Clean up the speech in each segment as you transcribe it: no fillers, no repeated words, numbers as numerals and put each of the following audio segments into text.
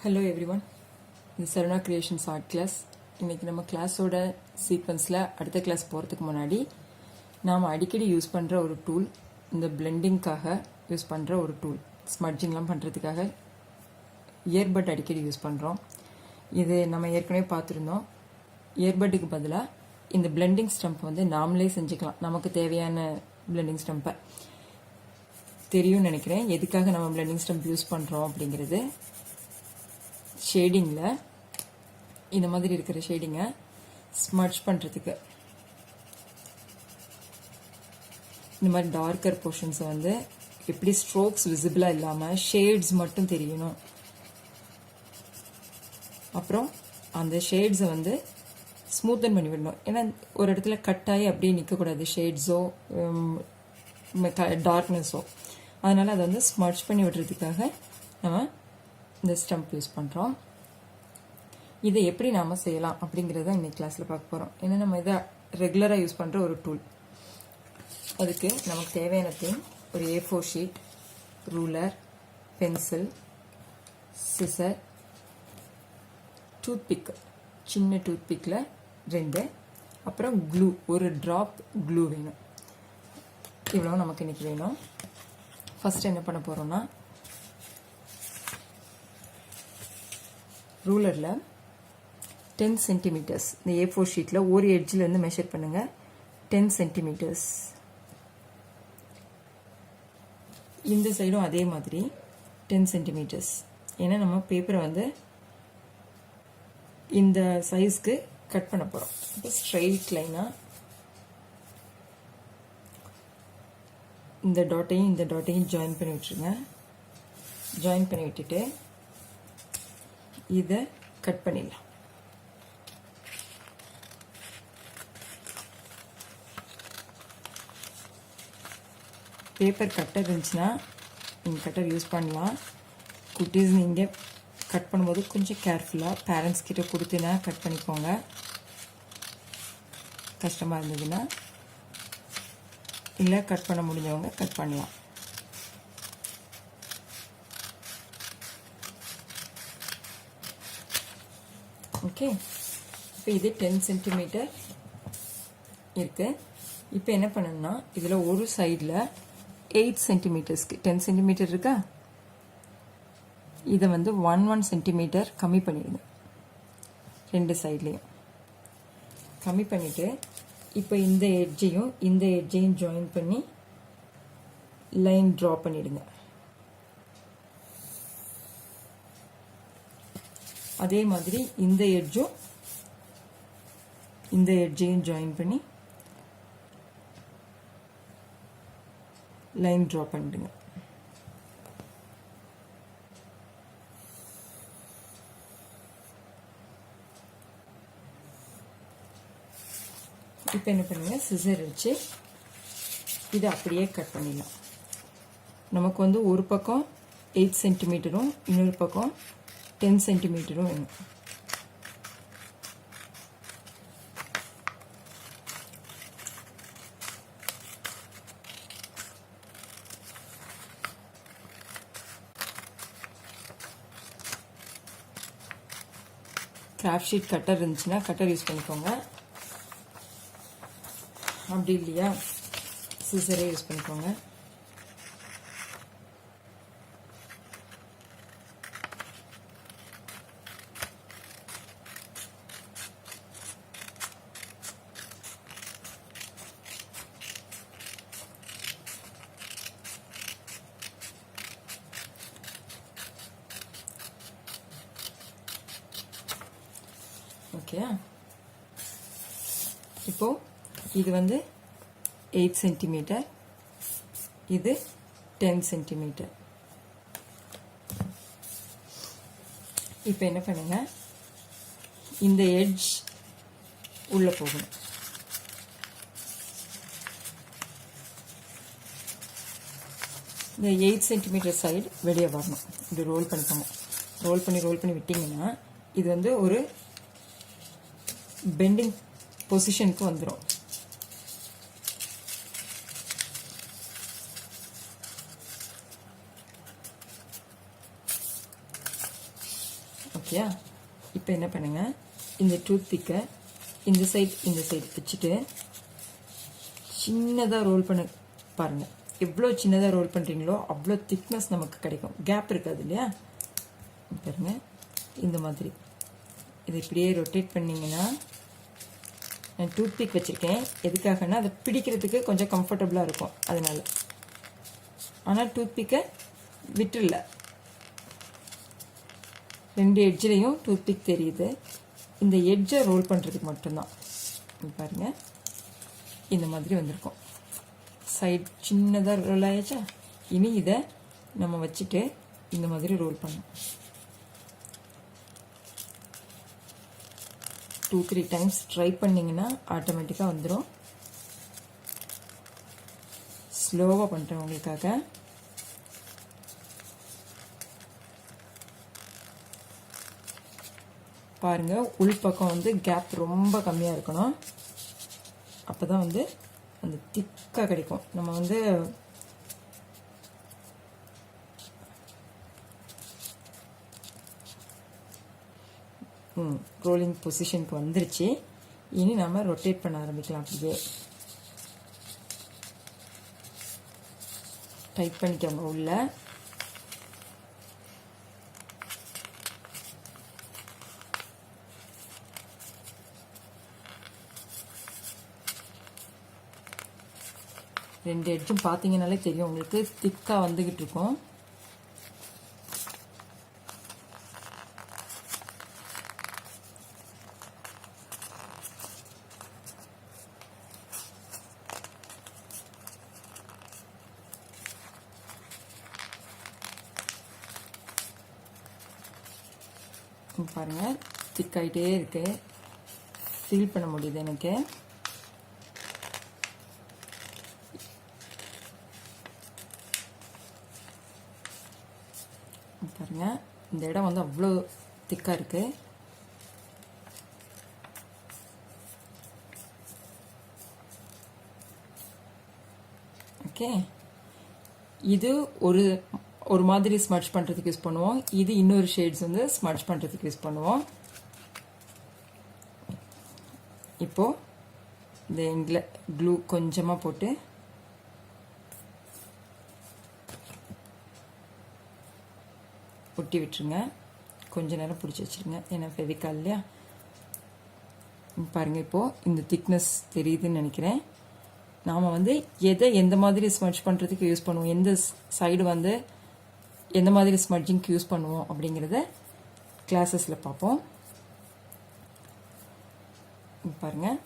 Hello everyone, இது SARunA creations art class. இன்றைக்கி நம்ம கிளாஸோட சீக்வன்ஸில் அடுத்த கிளாஸ் போகிறதுக்கு முன்னாடி நாம் அடிக்கடி யூஸ் பண்ணுற ஒரு டூல், இந்த பிளெண்டிங்காக யூஸ் பண்ணுற ஒரு டூல், ஸ்மட்ஜிங்லாம் பண்ணுறதுக்காக இயர்பட் அடிக்கடி யூஸ் பண்ணுறோம். இது நம்ம ஏற்கனவே பார்த்துருந்தோம். இயர்பட்டுக்கு பதிலாக இந்த பிளெண்டிங் ஸ்டம்ப் வந்து நாமளே செஞ்சுக்கலாம். நமக்கு தேவையான பிளெண்டிங் ஸ்டம்பை தெரியும்னு நினைக்கிறேன். எதுக்காக நம்ம பிளெண்டிங் ஸ்டம்ப் யூஸ் பண்ணுறோம் அப்படிங்கிறது, ஷேடிங்கில் இந்த மாதிரி இருக்கிற ஷேடிங்கை ஸ்மட்ச் பண்ணுறதுக்கு, இந்த மாதிரி டார்க்கர் போர்ஷன்ஸை வந்து எப்படி ஸ்ட்ரோக்ஸ் விசிபிளாக இல்லாமல் ஷேட்ஸ் மட்டும் தெரியணும். அப்புறம் அந்த ஷேட்ஸை வந்து ஸ்மூத்தன் பண்ணி விடணும். ஏன்னா ஒரு இடத்துல கட்டாயி அப்படியே நிற்கக்கூடாது, ஷேட்ஸோ டார்க்னஸோ. அதனால் அதை வந்து ஸ்மட்ச் பண்ணி விடுறதுக்காக நம்ம இந்த ஸ்டம்ப் யூஸ் பண்ணுறோம். இதை எப்படி நாம் செய்யலாம் அப்படிங்கிறத இன்னைக்கு கிளாஸில் பார்க்க போகிறோம். ஏன்னா நம்ம இதை ரெகுலராக யூஸ் பண்ணுற ஒரு டூல். அதுக்கு நமக்கு தேவையான திங் ஒரு A4 sheet, ruler, pencil, scissor, toothpick, சின்ன டூத்பிக்கில் 2, அப்புறம் க்ளூ, ஒரு ட்ராப் க்ளூ வேணும். இவ்வளோ நமக்கு இன்றைக்கி வேணும். ஃபஸ்ட்டு என்ன பண்ண போகிறோம்னா, ரூலரில் 10 சென்டிமீட்டர்ஸ், இந்த A4 ஷீட்டில் ஒரு எட்ஜிலேருந்து மெஷர் பண்ணுங்கள். 10 சென்டிமீட்டர்ஸ். இந்த சைடும் அதே மாதிரி 10 சென்டிமீட்டர்ஸ். ஏன்னா நம்ம பேப்பரை வந்து இந்த சைஸ்க்கு கட் பண்ண போகிறோம். இப்போ ஸ்ட்ரைட் லைனாக இந்த டாட்டையும் ஜாயின் பண்ணி விட்டுருங்க. ஜாயின் பண்ணி விட்டுட்டு இதை கட் பண்ணிடலாம். பேப்பர் கட்டர் இருந்துச்சுன்னா நீங்கள் கட்டர் யூஸ் பண்ணலாம். குட்டீஸ் நீங்கள் கட் பண்ணும்போது கொஞ்சம் கேர்ஃபுல்லாக பேரண்ட்ஸ் கிட்ட கொடுத்துனா கட் பண்ணிக்கோங்க. கஷ்டமாக இருந்ததுன்னா இல்லை கட் பண்ண முடிஞ்சவங்க கட் பண்ணலாம். ஓகே, இப்போ இது 10 சென்டிமீட்டர் இருக்குது. இப்போ என்ன பண்ணணும்னா, இதில் ஒரு சைடில் 8 சென்டிமீட்டர்ஸ்க்கு 10 சென்டிமீட்டர் இருக்கா, இதை வந்து 1 சென்டிமீட்டர் கம்மி பண்ணிடுங்க. 2 சைட்லேயும் கம்மி பண்ணிவிட்டு இப்போ இந்த எட்ஜையும் ஜாயின் பண்ணி லைன் ட்ரா பண்ணிடுங்க. அதே மாதிரி இந்த எட்ஜையும் ஜாயின் பண்ணி லைன் ட்ரா பண்ணிடுங்க. இப்போ என்ன பண்ணுங்க, சிசர் வச்சு இதை அப்படியே கட் பண்ணிடலாம். நமக்கு வந்து ஒரு பக்கம் 8 சென்டிமீட்டரும் இன்னொரு பக்கம் 10 சென்டிமீட்டரும் வேணும். கிராஃப்ட் ஷீட் கட்டர் இருந்துச்சுன்னா கட்டர் யூஸ் பண்ணிக்கோங்க. அப்படி இல்லையா சிசரே யூஸ் பண்ணிக்கோங்க. ஓகே, இப்போ இது வந்து 8 சென்டிமீட்டர், இது 10 சென்டிமீட்டர். இப்போ என்ன பண்ணுங்க, இந்த எட்ஜ் உள்ள போகணும். இந்த 8 சென்டிமீட்டர் சைடு வெளியே வரணும். இப்படி ரோல் பண்ணிக்கோங்க. ரோல் பண்ணி விட்டிங்கன்னா இது வந்து ஒரு பெண்டிங் பொசிஷனுக்கு வந்துடும். ஓகேயா? இப்போ என்ன பண்ணுங்கள், இந்த டூத் பிக்கை இந்த சைடு வச்சுட்டு சின்னதாக ரோல் பண்ண பாருங்கள். எவ்வளோ சின்னதாக ரோல் பண்ணுறீங்களோ அவ்வளோ திக்னஸ் நமக்கு கிடைக்கும். கேப் இருக்காது இல்லையா? பாருங்க, இந்த மாதிரி இதை இப்படியே ரொட்டேட் பண்ணிங்கன்னா, நான் டூத் பிக் வச்சுருக்கேன். எதுக்காகனா அதை பிடிக்கிறதுக்கு கொஞ்சம் கம்ஃபர்டபுளாக இருக்கும் அதனால். ஆனால் டூத் பிக்கை விட்டுல 2 எட்ஜ்லேயும் டூத் பிக் தெரியுது. இந்த எட்ஜை ரோல் பண்ணுறதுக்கு மட்டும்தான். பாருங்கள், இந்த மாதிரி வந்திருக்கும். சைட் சின்னதாக ரோல் ஆயாச்சா? இனி இதை நம்ம வச்சுட்டு இந்த மாதிரி ரோல் பண்ணணும். 2-3 டைம்ஸ் ட்ரை பண்ணிங்கன்னா ஆட்டோமேட்டிக்காக வந்துடும். ஸ்லோவாக பண்ணுறேன் உங்களுக்காக. பாருங்கள், உள் பக்கம் வந்து கேப் ரொம்ப கம்மியாக இருக்கணும். அப்போ தான் வந்து அந்த திக்காக கிடைக்கும். நம்ம வந்து ரோலிங் பொசிஷனுக்கு வந்துருச்சு. இனி நம்ம ரொட்டேட் பண்ண ஆரம்பிக்கலாம். அப்படியே டைட் பண்ணிக்கோங்க உள்ள. ரெண்டு எட்ஜும் பார்த்தீங்கனாலே தெரியும் உங்களுக்கு, திக்காக வந்துக்கிட்டு இருக்கும். பாருங்கள், திக்காயிட்டே இருக்கு. ஃபீல் பண்ண முடியுது எனக்கு. பாருங்க, இந்த இடம் வந்து அவ்வளோ திக்காக இருக்கு. ஓகே, இது ஒரு மாதிரி ஸ்மட்ச் பண்ணுறதுக்கு யூஸ் பண்ணுவோம். இது இன்னொரு ஷேட்ஸ் வந்து ஸ்மட்ச் பண்ணுறதுக்கு யூஸ் பண்ணுவோம். இப்போது இந்த எண்டில் க்ளூ கொஞ்சமாக போட்டு ஒட்டி விட்டுருங்க. கொஞ்ச நேரம் பிடிச்சி வச்சுருங்க, ஏன்னா ஃபெவிகால் இல்லையா. பாருங்கள், இப்போது இந்த திக்னஸ் தெரியுதுன்னு நினைக்கிறேன். நாம் வந்து எந்த மாதிரி ஸ்மட்ச் பண்ணுறதுக்கு யூஸ் பண்ணுவோம், எந்த சைடு வந்து எந்த மாதிரி ஸ்மட்ஜிங்க்கு யூஸ் பண்ணுவோம் அப்படிங்கிறத கிளாஸஸில் பார்ப்போம். பாருங்கள்,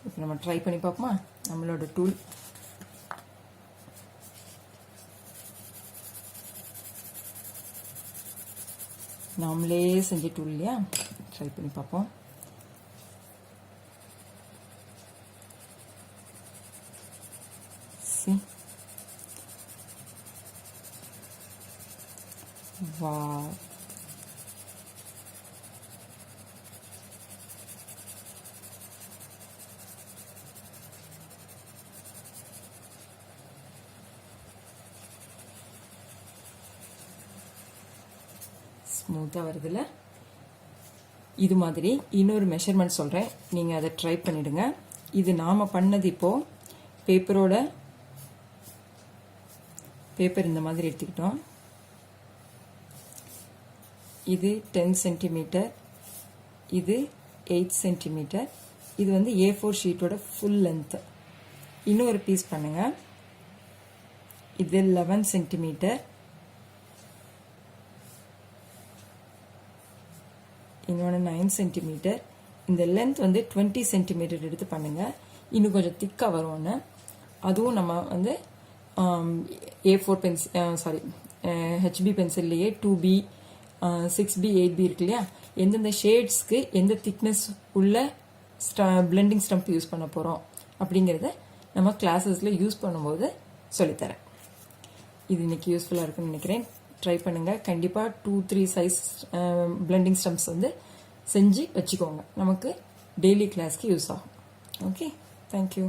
இப்போ நம்ம ட்ரை பண்ணி பார்ப்போமா நம்மளோட டூல். நாமளே செஞ்ச டூல் இல்லையா, ட்ரை பண்ணி பார்ப்போம். See? Wow. ஸ்மூத்தாக வருதுல்ல. இது மாதிரி இன்னொரு மெஷர்மெண்ட் சொல்கிறேன், நீங்கள் அதை ட்ரை பண்ணிவிடுங்க. இது நாம் பண்ணது இப்போது பேப்பர் இந்த மாதிரி எடுத்துக்கிட்டோம். இது 10 சென்டிமீட்டர், இது 8 சென்டிமீட்டர். இது வந்து A4 ஷீட்டோட ஃபுல் லென்த்து. இன்னொரு பீஸ் பண்ணுங்கள். இது 11 சென்டிமீட்டர், இன்னொன்று 9 சென்டிமீட்டர். இந்த லென்த் வந்து 20 சென்டிமீட்டர் எடுத்து பண்ணுங்கள். இன்னும் கொஞ்சம் திக்காக வரும்னு. அதுவும் நம்ம வந்து A4 pencil HB பென்சில்லையே 2B 6B 8B இருக்கு இல்லையா, எந்தெந்த ஷேட்ஸ்க்கு எந்த திக்னஸ் உள்ள பிளெண்டிங் ஸ்டம்ப் யூஸ் பண்ண போகிறோம் அப்படிங்கிறத நம்ம கிளாஸஸில் யூஸ் பண்ணும்போது சொல்லித்தரேன். இது இன்னைக்கு யூஸ்ஃபுல்லாக இருக்குன்னு நினைக்கிறேன். ட்ரை பண்ணுங்கள். கண்டிப்பாக 2-3 சைஸ் பிளெண்டிங் ஸ்டம்ப்ஸ் வந்து செஞ்சு வச்சுக்கோங்க. நமக்கு டெய்லி கிளாஸ்க்கு யூஸ் ஆகும். Okay, thank you.